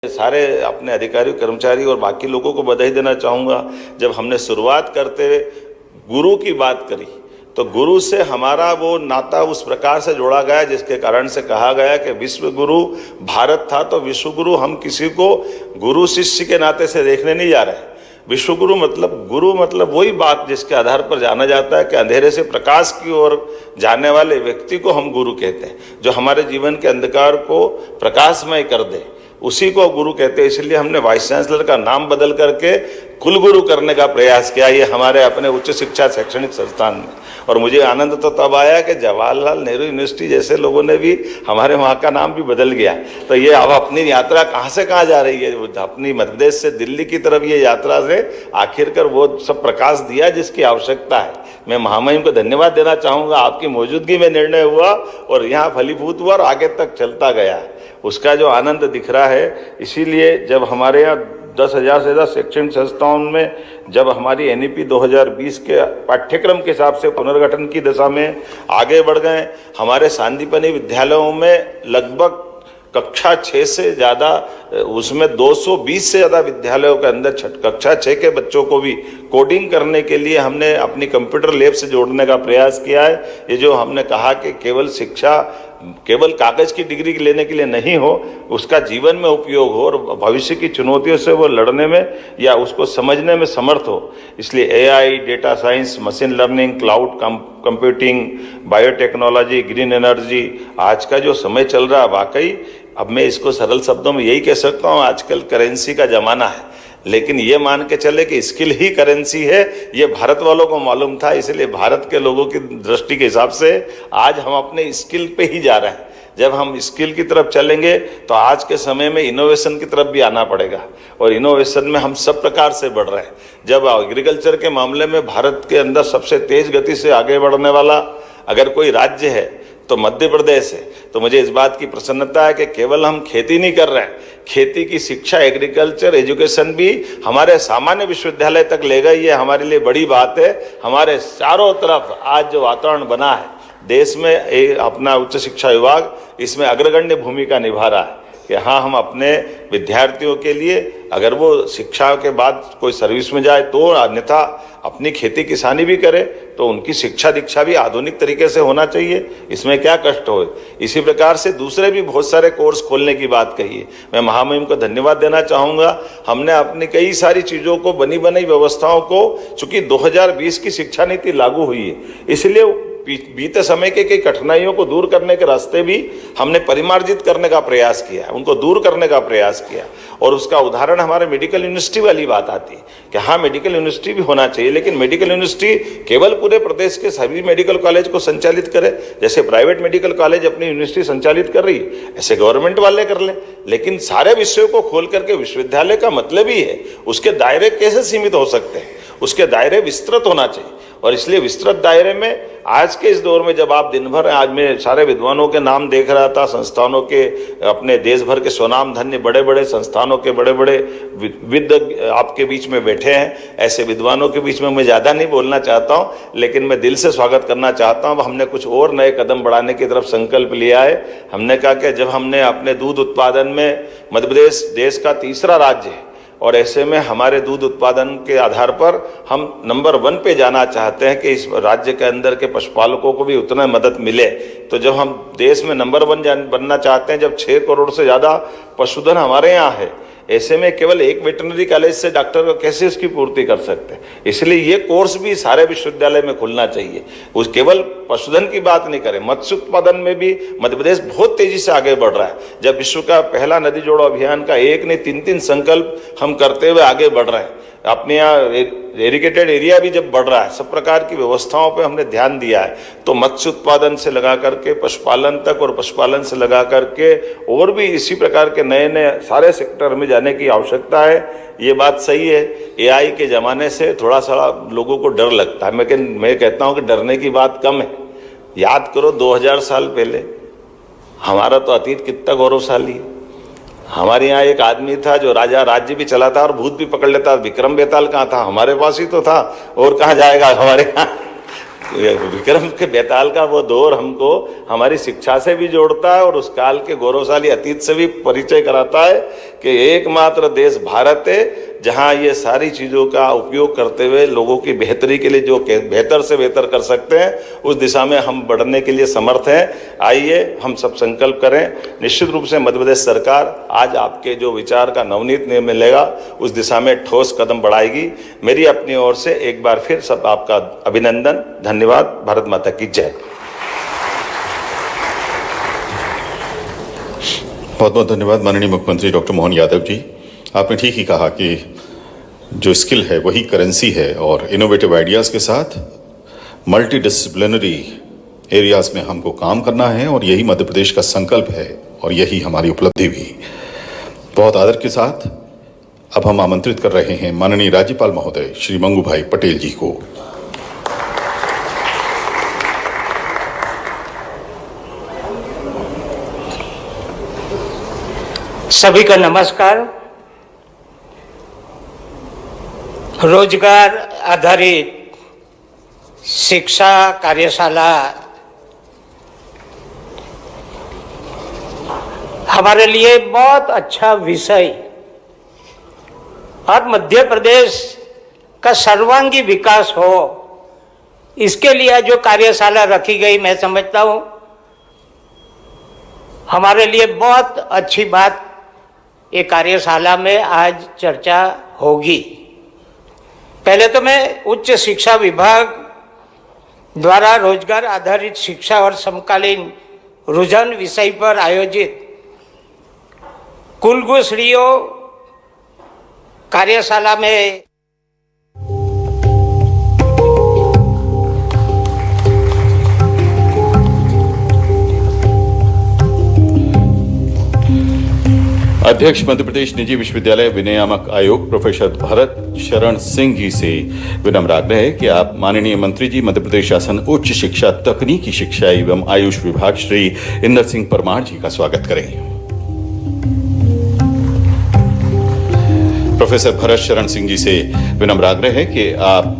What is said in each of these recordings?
सारे अपने अधिकारी कर्मचारी और बाकी लोगों को बधाई देना चाहूँगा। जब हमने शुरुआत करते गुरु की बात करी तो गुरु से हमारा वो नाता उस प्रकार से जोड़ा गया जिसके कारण से कहा गया कि विश्व गुरु भारत था तो विश्व गुरु हम किसी को गुरु शिष्य के नाते से देखने नहीं जा रहे। विश्व गुरु मतलब वही बात जिसके आधार पर जाना जाता है कि अंधेरे से प्रकाश की ओर जाने वाले व्यक्ति को हम गुरु कहते हैं, जो हमारे जीवन के अंधकार को प्रकाशमय कर दे, उसी को गुरु कहते हैं। इसलिए हमने वाइस चांसलर का नाम बदल करके कुलगुरु करने का प्रयास किया, ये हमारे अपने उच्च शिक्षा शैक्षणिक संस्थान में। और मुझे आनंद तो तब आया कि जवाहरलाल नेहरू यूनिवर्सिटी जैसे लोगों ने भी हमारे वहाँ का नाम भी बदल गया। तो ये अब अपनी यात्रा कहाँ से कहाँ जा रही है, अपनी मध्य प्रदेश से दिल्ली की तरफ ये यात्रा से आखिरकार वो सब प्रकाश दिया जिसकी आवश्यकता है। मैं महामहिम को धन्यवाद देना चाहूँगा, आपकी मौजूदगी में निर्णय हुआ और यहाँ फलीभूत हुआ और आगे तक चलता गया, उसका जो आनंद दिख रहा है। इसीलिए जब हमारे यहाँ 10,000 से ज़्यादा शैक्षणिक संस्थाओं में जब हमारी NEP 2020 के पाठ्यक्रम के हिसाब से पुनर्गठन की दिशा में आगे बढ़ गए, हमारे सांदीपनि विद्यालयों में लगभग कक्षा 6 से ज़्यादा, उसमें 220 से ज़्यादा विद्यालयों के अंदर कक्षा 6 के बच्चों को भी कोडिंग करने के लिए हमने अपनी कंप्यूटर लैब से जोड़ने का प्रयास किया है। ये जो हमने कहा कि केवल शिक्षा केवल कागज की डिग्री लेने के लिए नहीं हो, उसका जीवन में उपयोग हो और भविष्य की चुनौतियों से वो लड़ने में या उसको समझने में समर्थ हो। इसलिए AI, data science, machine learning, cloud computing, biotechnology, green energy, आज का जो समय चल रहा है वाकई, अब मैं इसको सरल शब्दों में यही कह सकता हूँ, आजकल करेंसी का जमाना है। लेकिन ये मान के चले कि स्किल ही करेंसी है, ये भारत वालों को मालूम था। इसलिए भारत के लोगों की दृष्टि के हिसाब से आज हम अपने स्किल पे ही जा रहे हैं। जब हम स्किल की तरफ चलेंगे तो आज के समय में इनोवेशन की तरफ भी आना पड़ेगा और इनोवेशन में हम सब प्रकार से बढ़ रहे हैं। जब एग्रीकल्चर के मामले में भारत के अंदर सबसे तेज गति से आगे बढ़ने वाला अगर कोई राज्य है तो मध्य प्रदेश है। तो मुझे इस बात की प्रसन्नता है कि केवल हम खेती नहीं कर रहे हैं, खेती की शिक्षा, एग्रीकल्चर, एजुकेशन भी हमारे सामान्य विश्वविद्यालय तक ले गई। ये हमारे लिए बड़ी बात है। हमारे चारों तरफ आज जो वातावरण बना है देश में, अपना उच्च शिक्षा विभाग इसमें अग्रगण्य भूमिका निभा रहा है कि हाँ, हम अपने विद्यार्थियों के लिए अगर वो शिक्षा के बाद कोई सर्विस में जाए तो, अन्यथा अपनी खेती किसानी भी करे तो उनकी शिक्षा दीक्षा भी आधुनिक तरीके से होना चाहिए, इसमें क्या कष्ट हो। इसी प्रकार से दूसरे भी बहुत सारे कोर्स खोलने की बात कही है। मैं महामहिम को धन्यवाद देना चाहूँगा। हमने अपनी कई सारी चीज़ों को, बनी बनाई व्यवस्थाओं को, चूँकि 2020 की शिक्षा नीति लागू हुई है, इसलिए बीते समय के कई कठिनाइयों को दूर करने के रास्ते भी हमने परिमार्जित करने का प्रयास किया, उनको दूर करने का प्रयास किया। और उसका उदाहरण हमारे मेडिकल यूनिवर्सिटी वाली बात आती है कि हाँ, मेडिकल यूनिवर्सिटी भी होना चाहिए, लेकिन मेडिकल यूनिवर्सिटी केवल पूरे प्रदेश के सभी मेडिकल कॉलेज को संचालित करे। जैसे प्राइवेट मेडिकल कॉलेज अपनी यूनिवर्सिटी संचालित कर रही है, ऐसे गवर्नमेंट वाले कर ले। लेकिन सारे विषयों को खोल करके विश्वविद्यालय का मतलब ही है, उसके दायरे कैसे सीमित हो सकते हैं, उसके दायरे विस्तृत होना चाहिए। और इसलिए विस्तृत दायरे में आज के इस दौर में जब आप दिन भर, आज मैं सारे विद्वानों के नाम देख रहा था, संस्थानों के, अपने देश भर के स्वनाम धन्य बड़े बड़े संस्थानों के बड़े बड़े विद आपके बीच में बैठे हैं। ऐसे विद्वानों के बीच में मैं ज़्यादा नहीं बोलना चाहता हूँ, लेकिन मैं दिल से स्वागत करना चाहता हूँ। हमने कुछ और नए कदम बढ़ाने की तरफ संकल्प लिया है। हमने कहा कि जब हमने अपने दूध उत्पादन में, मध्य प्रदेश देश का तीसरा राज्य है और ऐसे में हमारे दूध उत्पादन के आधार पर हम नंबर 1 पे जाना चाहते हैं कि इस राज्य के अंदर के पशुपालकों को भी उतना मदद मिले। तो जब हम देश में नंबर 1 बनना चाहते हैं, जब 6 करोड़ से ज़्यादा पशुधन हमारे यहाँ है, ऐसे में केवल एक वेटरनरी कॉलेज से डॉक्टर को कैसे उसकी पूर्ति कर सकते हैं। इसलिए ये कोर्स भी सारे विश्वविद्यालय में खुलना चाहिए। उस केवल पशुधन की बात नहीं करें, मत्स्य उत्पादन में भी मध्य प्रदेश बहुत तेजी से आगे बढ़ रहा है। जब विश्व का पहला नदी जोड़ो अभियान का 1 नहीं 3 संकल्प हम करते हुए आगे बढ़ रहे हैं। अपने यहाँ एरिगेटेड एरिया भी जब बढ़ रहा है, सब प्रकार की व्यवस्थाओं पे हमने ध्यान दिया है। तो मत्स्य उत्पादन से लगा करके पशुपालन तक, और पशुपालन से लगा करके और भी इसी प्रकार के नए नए सारे सेक्टर में जाने की आवश्यकता है। ये बात सही है। AI के ज़माने से थोड़ा सा लोगों को डर लगता है, मैं कहता हूँ कि डरने की बात कम है। याद करो 2000 साल पहले हमारा तो अतीत कितना गौरवशाली है। हमारे यहाँ एक आदमी था जो राजा राज्य भी चलाता और भूत भी पकड़ लेता। विक्रम बेताल कहाँ था? हमारे पास ही तो था, और कहाँ जाएगा हमारे यहाँ। विक्रम के बेताल का वो दौर हमको हमारी शिक्षा से भी जोड़ता है और उस काल के गौरवशाली अतीत से भी परिचय कराता है कि एकमात्र देश भारत है जहां ये सारी चीज़ों का उपयोग करते हुए लोगों की बेहतरी के लिए जो बेहतर से बेहतर कर सकते हैं उस दिशा में हम बढ़ने के लिए समर्थ हैं। आइए हम सब संकल्प करें। निश्चित रूप से मध्य प्रदेश सरकार आज आपके जो विचार का नवनीत निर्णय मिलेगा उस दिशा में ठोस कदम बढ़ाएगी। मेरी अपनी ओर से एक बार फिर सब आपका अभिनंदन, धन्यवाद। भारत माता की जय। बहुत बहुत धन्यवाद माननीय मुख्यमंत्री डॉक्टर मोहन यादव जी। आपने ठीक ही कहा कि जो स्किल है वही करेंसी है और इनोवेटिव आइडियाज़ के साथ मल्टी डिसिप्लिनरी एरियाज़ में हमको काम करना है और यही मध्य प्रदेश का संकल्प है और यही हमारी उपलब्धि भी। बहुत आदर के साथ अब हम आमंत्रित कर रहे हैं माननीय राज्यपाल महोदय श्री मंगू भाई पटेल जी को। सभी का नमस्कार। रोजगार आधारित शिक्षा कार्यशाला हमारे लिए बहुत अच्छा विषय और मध्य प्रदेश का सर्वांगी विकास हो, इसके लिए जो कार्यशाला रखी गई मैं समझता हूँ हमारे लिए बहुत अच्छी बात ये कार्यशाला में आज चर्चा होगी। पहले तो मैं उच्च शिक्षा विभाग द्वारा रोजगार आधारित शिक्षा और समकालीन रुझान विषय पर आयोजित कुलगुश्रियों कार्यशाला में अध्यक्ष मध्य प्रदेश निजी विश्वविद्यालय विनियामक आयोग प्रोफेसर भरत शरण सिंह जी से विनम्र आग्रह है कि आप माननीय मंत्री जी मध्य प्रदेश शासन उच्च शिक्षा तकनीकी शिक्षा एवं आयुष विभाग श्री इंदर सिंह परमार जी का स्वागत करें। प्रोफेसर भरत शरण सिंह जी से विनम्र आग्रह है कि आप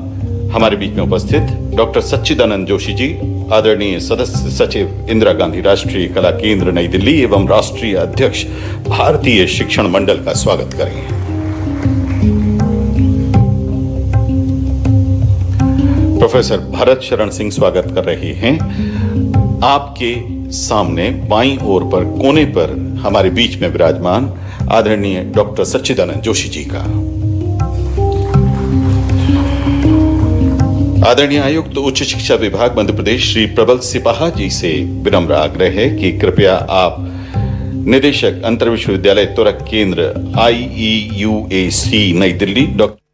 हमारे बीच में उपस्थित डॉक्टर सच्चिदानंद जोशी जी, आदरणीय सदस्य सचिव इंदिरा गांधी राष्ट्रीय कला केंद्र नई दिल्ली एवं राष्ट्रीय अध्यक्ष भारतीय शिक्षण मंडल का स्वागत करें। प्रोफेसर भरत शरण सिंह स्वागत कर रहे हैं। आपके सामने बाईं ओर पर कोने पर हमारे बीच में विराजमान आदरणीय डॉक्टर सच्चिदानंद जोशी जी का। आदरणीय आयुक्त उच्च शिक्षा विभाग मध्य प्रदेश श्री प्रबल सिपाहा जी से विनम्र आग्रह है कि कृपया आप निदेशक अंतर विश्वविद्यालय त्वरक केंद्र IEUAC नई दिल्ली डॉक्टर